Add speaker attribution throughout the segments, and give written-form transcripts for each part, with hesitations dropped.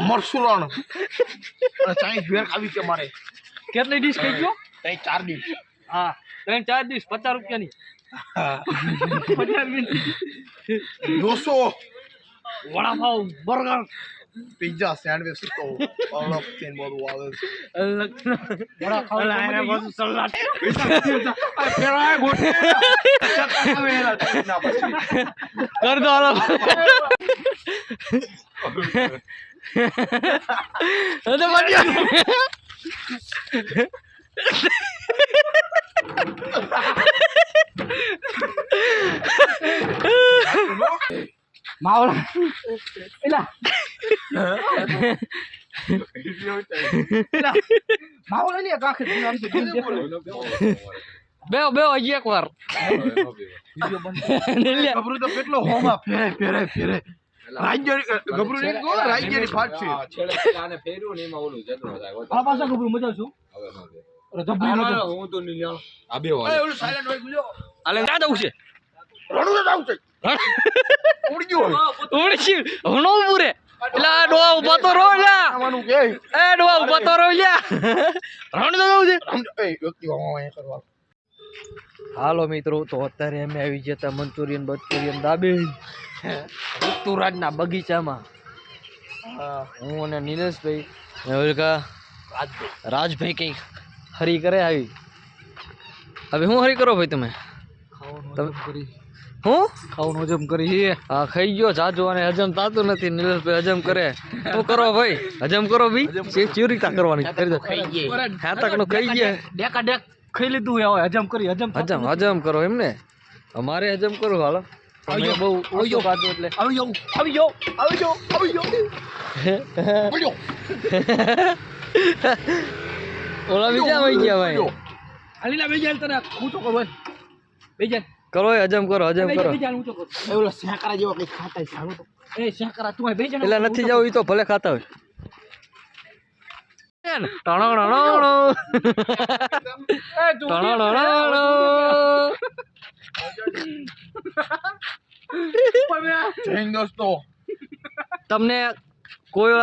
Speaker 1: મરસુરાણ ચાઈ ભેર ખાવી છે મારે.
Speaker 2: કેટલી ડીશ કહી ગયો?
Speaker 1: 4 ડીશ.
Speaker 2: હા 3-4 ડીશ 50 રૂપિયાની. 50 minute.
Speaker 1: 200
Speaker 2: vada pav, burger,
Speaker 1: pizza, sandwich તો અલગ થી બધું આવે છે.
Speaker 2: વડા ખાવા બધું સલાડ.
Speaker 1: ફેરાય ગોઠે
Speaker 2: કર દો હાલો. તો મારી માવડા એલા માવડા ની કાખે બે હજી એક વાર
Speaker 1: ગબરું તો કેટલો હોમાં ફેરે રાજ્ય ગબરું ને કો રાજ્યની ફાટ છે.
Speaker 3: આને ફેર્યું ને એમાં ઓલું જતો થાય.
Speaker 2: આ પાછા ગબરું મજા છું. અરે જબરી મજા.
Speaker 3: હું તો નહીં લ્યો. આ બે
Speaker 1: એ
Speaker 3: વાળી.
Speaker 1: ઓલું સાયલેન્ટ હોય ગુજો
Speaker 2: આલે જા દઉં છે.
Speaker 1: રણું જાવ છે. ઉડી ગયો
Speaker 2: ઉડી હણો પૂરે એલા ડોવા ઉભા તો રહો લ્યા.
Speaker 1: આવાનું કે
Speaker 2: એ ડોવા ઉભા તો રહો લ્યા. રણ તો જવું છે.
Speaker 1: એ વ્યક્તિ હોમાં કરવા.
Speaker 2: હાલો મિત્રો, તો અત્યારે અમે આવી જતા મંચુરિયન દાબેલ ઋતુરાજના બગીચામાં. હું અને નિલેશભાઈ રાજભાઈ કંઈક હરી કરે આવી. હવે હું હરી કરો ભાઈ તમે? હું ખાવાનું હજમ કરી. હા ખાઈ ગયો જાજો અને હજમ થતું નથી. નિલેશભાઈ હજમ કરે. શું કરો ભાઈ? હજમ કરો ભાઈ. ચીરીતા કરવાની કરી દો. ખાતકનું ખાઈ ગયા. ડેકા ડેક ખાઈ લીધું હવે હજમ કરી. હજમ કરો એમને. અમારે હજમ કરો હાલો. બહુ ઓછો ખાધું એટલે આવી જાઓ. ઓલા બીજા વહી ગયા ભાઈ. હાલીલા બેજાલ તને ઊંચો કરો ભાઈ. બેજાલ કરો હજમ કરો.
Speaker 1: ઓલો સેકરા જેવો કઈ ખાતા સારું તો.
Speaker 2: એ સેકરા તું બેજાલ પેલા નથી જાવ ઈ તો ભલે ખાતા હોય.
Speaker 1: દોસ્તો
Speaker 2: તમને કોઈ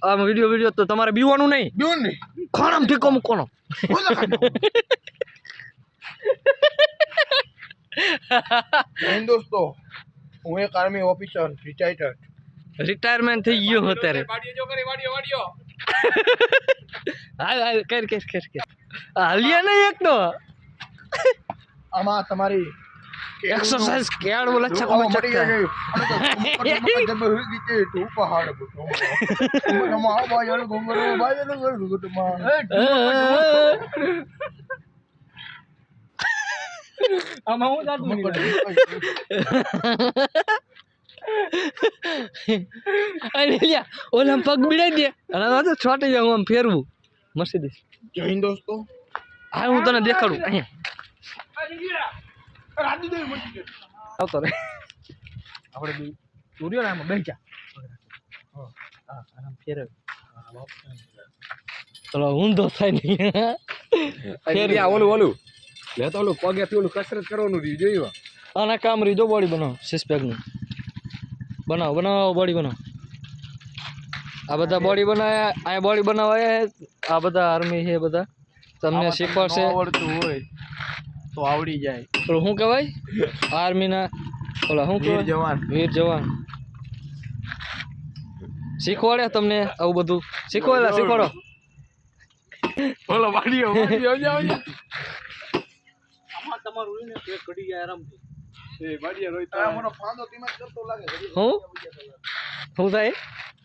Speaker 2: આમ વિડીયો તો તમારે બીવાનું નહીં.
Speaker 1: બીવું નહીં.
Speaker 2: ખોણમ ઠીકો મૂકવાનો.
Speaker 1: દોસ્તો હું એક આર્મી ઓફિસર
Speaker 2: રિટાયરમેન્ટ થઈ ગયો અત્યારે. હાલ કર હાલ્યા નહીં એક તો
Speaker 1: આમાં તમારી
Speaker 2: એક્સરસાઇઝ કેળ બોલે છે
Speaker 1: તું પહાડ
Speaker 2: આમાં હું જાતું ઓલા પગ બીડાઈ દે અને છોટી જાઉં આમ ફેરવું મર્સિડીઝ.
Speaker 1: જય હિન્દ દોસ્તો.
Speaker 2: હા હું તને દેખાડું અહીંયા આવતો રે. આપણે બી સૂર્યો ને આમાં બેસી જા. આરામ ફેરવ. ચલો ઊંધો થાય નહીં.
Speaker 3: ઓલું લેતો ઓલું પગેથી ઓલું કસરત કરવાનું રહ્યું જોયું.
Speaker 2: આના કામ રીજો બોડી બનાવો. 6 પેકનું બનાવો બોડી બનાવો. આ બધા બોડી બનાવ્યા. આ બોડી બનાવાય. આ બધા આર્મી છે બધા તમને શીખવાડશે.
Speaker 1: આવડતું હોય તો આવડી જાય.
Speaker 2: ઓલું શું કહેવાય આર્મીના ઓલા શું કહેવાય વીર જવાન શીખવાડે તમને આવું બધું. શીખવાડો.
Speaker 1: બોલો વાડીઓ
Speaker 2: આમાં તમારું ને પેટ કડી જાય આરામથી.
Speaker 1: એ વાડીઓ રોઈ તો અમારો ફાંદો તેમાં જ કરતો લાગે.
Speaker 2: શું થાય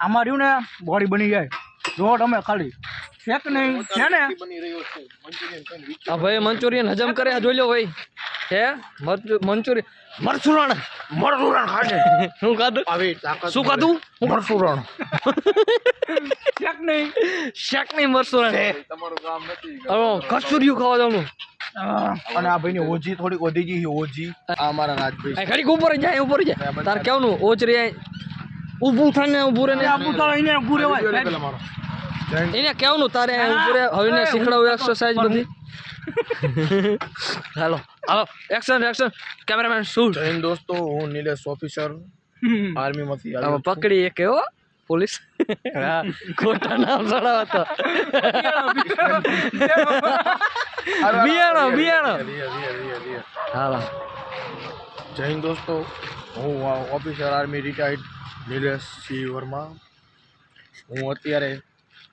Speaker 2: આમાં રહ્યું ને બોડી બની જાય. રોડ અમે ખાલી શેક નહીં છે ને.
Speaker 1: બની રહ્યો છે મંચુરિયન કઈ.
Speaker 2: આ ભાઈ મંચુરિયન હજમ કરે જોઈ લો ભાઈ. હે મંચુરિયન મરસુરાણ
Speaker 1: ખાડે
Speaker 2: શું ખાધું?
Speaker 1: આવી તાકાત
Speaker 2: શું ખાધું?
Speaker 1: મરસુરાણ.
Speaker 2: શેક નહીં મરસુરાણ.
Speaker 3: તમારું કામ નથી.
Speaker 2: કસ્તુરિયું ખાવા જવાનું.
Speaker 1: અને આ ભાઈની ઓજી થોડીક વધી ગઈ છે. ઓજી આ મારા રાજભાઈ
Speaker 2: ઘડીક ઉપર જાય તાર કેવાનું ઓચરી ઊભું થાય ને ઊભું રહે ને ઊભું રહેવાય. એને કેવાનું તારે ઊભું રહે. હવે શીખડાવું એક્સરસાઇઝ બધી. હાલો હાલો એક્શન એક્શન કેમેરામેન શૂટ
Speaker 1: જય હિન્દ દોસ્તો, હું નિલેશ ઓફિસર આર્મીમાંથી આવ્યો
Speaker 2: આમાં પકડી એક એવો પોલીસ હા ખોટા નામ ચડાવો તો બિયાણો હાલો
Speaker 1: જય હિન્દ દોસ્તો, હું ઓફિસર આર્મી રિટાયર્ડ નિલેશ સિંહ વર્મા. હું અત્યારે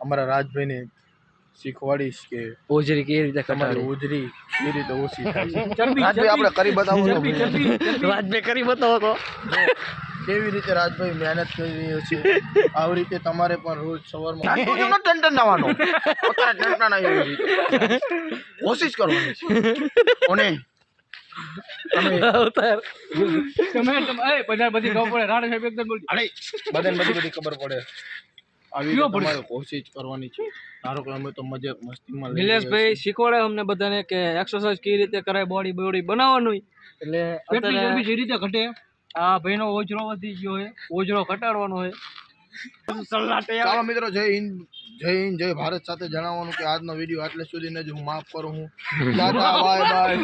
Speaker 1: અમારા રાજભાઈને શીખવાડીશ કે
Speaker 2: ઓજરી કેવી રીતે
Speaker 1: તમારી
Speaker 2: કટાડી
Speaker 1: ઉજરી કેવી રીતે ઓછી થાય છે. રાજભાઈ આપણે કરી બતાવો તો
Speaker 2: રાજભાઈ કરી બતાવો તો
Speaker 1: કેવી રીતે રાજભાઈ મહેનત કરી રહ્યો છે. આવી રીતે તમારે પણ રોજ સવારમાં કોશિશ કરવાની છે. અને
Speaker 2: ઉતાર
Speaker 3: બધી ખબર પડે રાણા સાહેબ એકદમ બોલ
Speaker 1: અરે બધાને બધી ખબર પડે. આવી રીતે તમારે કોશિશ કરવાની છે. ધારો કે અમે તો મજાક મસ્તીમાં લઈ
Speaker 2: નિલેશભાઈ શીખવાડે અમને બધાને કે એક્સરસાઇઝ કેવી રીતે કરાય બોડી બનાવવાનું એટલે અત્યારે
Speaker 3: જે રીતે ઘટે
Speaker 2: આ ભાઈનો ઓજરો વધી ગયો હોય ઓજરો ઘટાડવાનો હોય
Speaker 1: ચાલો મિત્રો, જય હિન્દ જય ભારત સાથે જણાવવાનું કે આજનો વિડીયો આટલે સુધી જ હું માફ કરું હું. Bye bye.